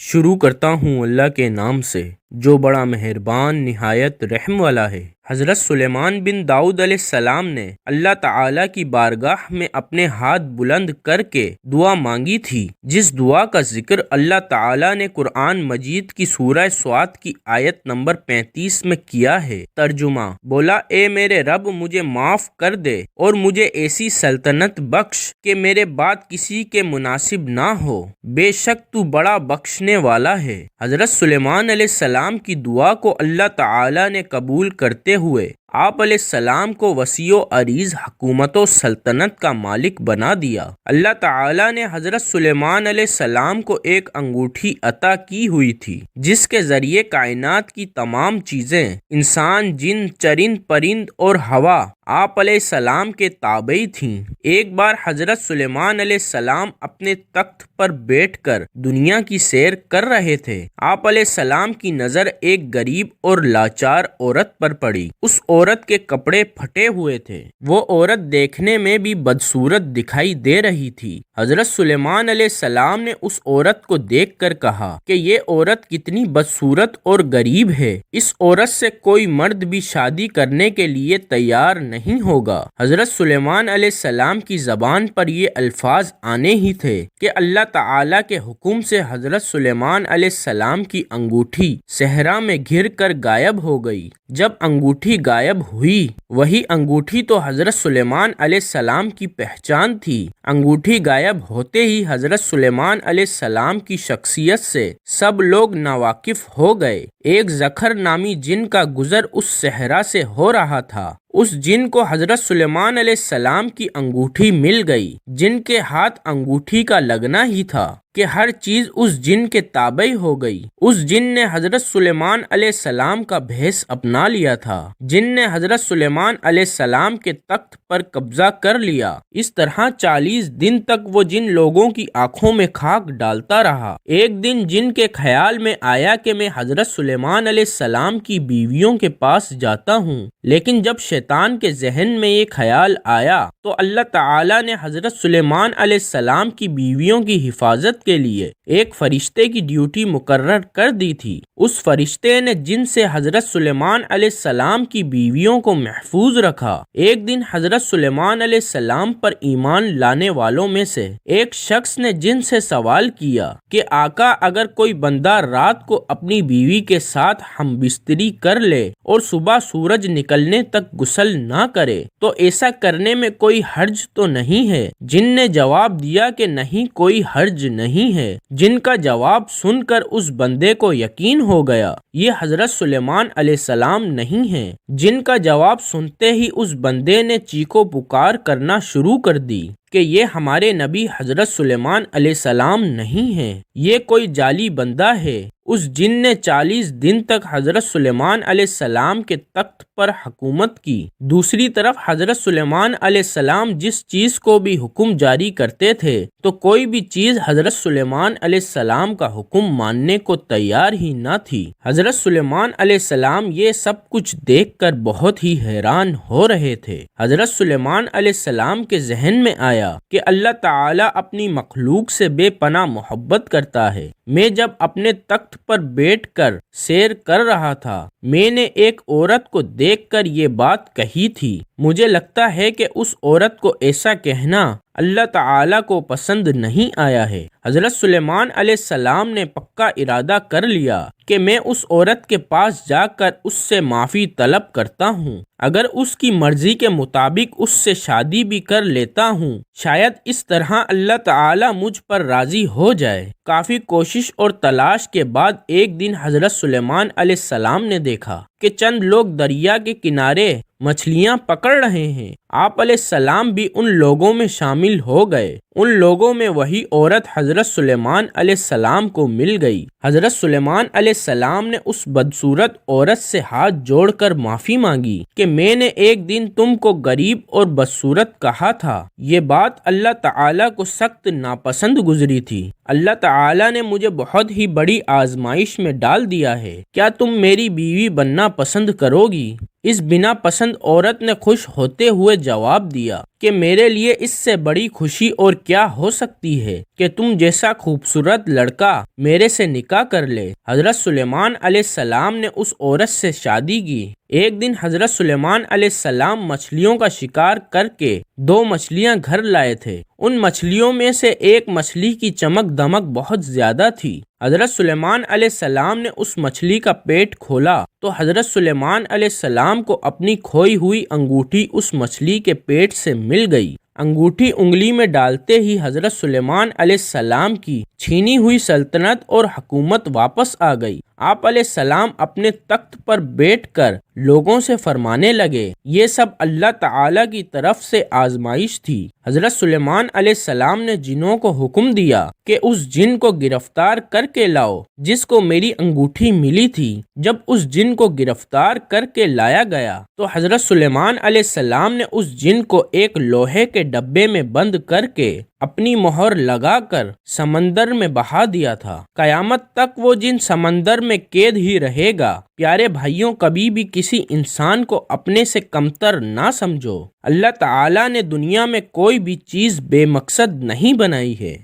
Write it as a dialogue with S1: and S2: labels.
S1: شروع کرتا ہوں اللہ کے نام سے جو بڑا مہربان نہایت رحم والا ہے۔ حضرت سلیمان بن داؤد علیہ السلام نے اللہ تعالیٰ کی بارگاہ میں اپنے ہاتھ بلند کر کے دعا مانگی تھی، جس دعا کا ذکر اللہ تعالیٰ نے قرآن مجید کی سورہ سواد کی آیت نمبر 35 میں کیا ہے۔ ترجمہ: بولا، اے میرے رب، مجھے معاف کر دے اور مجھے ایسی سلطنت بخش کہ میرے بعد کسی کے مناسب نہ ہو، بے شک تو بڑا بخشنے والا ہے۔ حضرت سلیمان علیہ السلام کی دعا کو اللہ تعالیٰ نے قبول کرتے ہوئے آپ علیہ السلام کو وسیع و عریض حکومت و سلطنت کا مالک بنا دیا۔ اللہ تعالیٰ نے حضرت سلیمان علیہ السلام کو ایک انگوٹھی عطا کی ہوئی تھی، جس کے ذریعے کائنات کی تمام چیزیں، انسان، جن، چرند پرند اور ہوا آپ علیہ السلام کے تابع تھیں۔ ایک بار حضرت سلیمان علیہ السلام اپنے تخت پر بیٹھ کر دنیا کی سیر کر رہے تھے۔ آپ علیہ السلام کی نظر ایک غریب اور لاچار عورت پر پڑی۔ اس عورت کے کپڑے پھٹے ہوئے تھے، وہ عورت دیکھنے میں بھی بدصورت دکھائی دے رہی تھی۔ حضرت سلیمان علیہ السلام نے اس عورت کو دیکھ کر کہا کہ یہ عورت کتنی بدصورت اور غریب ہے، اس عورت سے کوئی مرد بھی شادی کرنے کے لیے تیار نہیں ہوگا۔ حضرت سلیمان علیہ السلام کی زبان پر یہ الفاظ آنے ہی تھے کہ اللہ تعالیٰ کے حکم سے حضرت سلیمان علیہ السلام کی انگوٹھی صحرا میں گر کر غائب ہو گئی۔ جب انگوٹھی غائب ہوئی، وہی انگوٹھی تو حضرت سلیمان علیہ السلام کی پہچان تھی۔ انگوٹھی غائب ہوتے ہی حضرت سلیمان علیہ السلام کی شخصیت سے سب لوگ ناواقف ہو گئے۔ ایک زکھر نامی جن کا گزر اس صحرا سے ہو رہا تھا، اس جن کو حضرت سلیمان علیہ السلام کی انگوٹھی مل گئی، جن کے ہاتھ انگوٹھی کا لگنا ہی تھا کہ ہر چیز اس جن کے تابع ہو گئی۔ اس جن نے حضرت سلیمان علیہ السلام کا بھیس اپنا لیا تھا، جن نے حضرت سلیمان علیہ السلام کے تخت پر قبضہ کر لیا۔ اس طرح 40 دن تک وہ جن لوگوں کی آنکھوں میں خاک ڈالتا رہا۔ ایک دن جن کے خیال میں آیا کہ میں حضرت سلیمان علیہ السلام کی بیویوں کے پاس جاتا ہوں، لیکن جب شیطان کے ذہن میں یہ خیال آیا تو اللہ تعالیٰ نے حضرت سلیمان علیہ السلام کی بیویوں کی حفاظت کے لیے ایک فرشتے کی ڈیوٹی مقرر کر دی تھی۔ اس فرشتے نے جن سے حضرت سلیمان علیہ السلام کی بیویوں کو محفوظ رکھا۔ ایک دن حضرت سلیمان علیہ السلام پر ایمان لانے والوں میں سے ایک شخص نے جن سے سوال کیا کہ آقا، اگر کوئی بندہ رات کو اپنی بیوی کے ساتھ ہم بستری کر لے اور صبح سورج نکلنے تک غسل نہ کرے تو ایسا کرنے میں کوئی حرج تو نہیں ہے؟ جن نے جواب دیا کہ نہیں، کوئی حرج نہیں ہے۔ جن کا جواب سن کر اس بندے کو یقین ہو گیا یہ حضرت سلیمان علیہ السلام نہیں ہیں۔ جن کا جواب سنتے ہی اس بندے نے چیخ و پکار کرنا شروع کر دی کہ یہ ہمارے نبی حضرت سلیمان علیہ السلام نہیں ہیں، یہ کوئی جعلی بندہ ہے۔ اس جن نے 40 دن تک حضرت سلیمان علیہ السلام کے تخت پر حکومت کی۔ دوسری طرف حضرت سلیمان علیہ السلام جس چیز کو بھی حکم جاری کرتے تھے تو کوئی بھی چیز حضرت سلیمان علیہ السلام کا حکم ماننے کو تیار ہی نہ تھی۔ حضرت سلیمان علیہ السلام یہ سب کچھ دیکھ کر بہت ہی حیران ہو رہے تھے۔ حضرت سلیمان علیہ السلام کے ذہن میں آیا کہ اللہ تعالیٰ اپنی مخلوق سے بے پناہ محبت کرتا ہے۔ میں جب اپنے تخت پر بیٹھ کر سیر کر رہا تھا، میں نے ایک عورت کو دیکھ کر یہ بات کہی تھی۔ مجھے لگتا ہے کہ اس عورت کو ایسا کہنا اللہ تعالیٰ کو پسند نہیں آیا ہے۔ حضرت سلیمان علیہ السلام نے پکا ارادہ کر لیا کہ میں اس عورت کے پاس جا کر اس سے معافی طلب کرتا ہوں۔ اگر اس کی مرضی کے مطابق اس سے شادی بھی کر لیتا ہوں، شاید اس طرح اللہ تعالیٰ مجھ پر راضی ہو جائے۔ کافی کوشش اور تلاش کے بعد ایک دن حضرت سلیمان علیہ السلام نے دیکھا کہ چند لوگ دریا کے کنارے مچھلیاں پکڑ رہے ہیں۔ آپ علیہ السلام بھی ان لوگوں میں شامل ہو گئے۔ ان لوگوں میں وہی عورت حضرت سلیمان علیہ السلام کو مل گئی۔ حضرت سلیمان علیہ السلام نے اس بدصورت عورت سے ہاتھ جوڑ کر معافی مانگی کہ میں نے ایک دن تم کو غریب اور بدصورت کہا تھا۔ یہ بات اللہ تعالیٰ کو سخت ناپسند گزری تھی۔ اللہ تعالیٰ نے مجھے بہت ہی بڑی آزمائش میں ڈال دیا ہے، کیا تم میری بیوی بننا پسند کرو گی؟ اس بنا پسند عورت نے خوش ہوتے ہوئے جواب دیا کہ کہ میرے لیے اس سے بڑی خوشی اور کیا ہو سکتی ہے کہ تم جیسا خوبصورت لڑکا میرے سے نکاح کر لے۔ حضرت سلیمان علیہ السلام نے اس عورت سے شادی کی۔ ایک دن حضرت سلیمان علیہ السلام مچھلیوں کا شکار کر کے 2 مچھلیاں گھر لائے تھے۔ ان مچھلیوں میں سے ایک مچھلی کی چمک دمک بہت زیادہ تھی۔ حضرت سلیمان علیہ السلام نے اس مچھلی کا پیٹ کھولا تو حضرت سلیمان علیہ السلام کو اپنی کھوئی ہوئی انگوٹھی اس مچھلی کے پیٹ سے مل گئی۔ انگوٹھی انگلی میں ڈالتے ہی حضرت سلیمان علیہ السلام کی چھینی ہوئی سلطنت اور حکومت واپس آ گئی۔ آپ علیہ السلام اپنے تخت پر بیٹھ کر لوگوں سے فرمانے لگے، یہ سب اللہ تعالیٰ کی طرف سے آزمائش تھی۔ حضرت سلیمان علیہ السلام نے جنوں کو حکم دیا کہ اس جن کو گرفتار کر کے لاؤ جس کو میری انگوٹھی ملی تھی۔ جب اس جن کو گرفتار کر کے لایا گیا تو حضرت سلیمان علیہ السلام نے اس جن کو ایک لوہے کے ڈبے میں بند کر کے اپنی مہر لگا کر سمندر میں بہا دیا تھا۔ قیامت تک وہ جن سمندر میں قید ہی رہے گا۔ پیارے بھائیوں، کبھی بھی کسی انسان کو اپنے سے کمتر نہ سمجھو۔ اللہ تعالیٰ نے دنیا میں کوئی بھی چیز بے مقصد نہیں بنائی ہے۔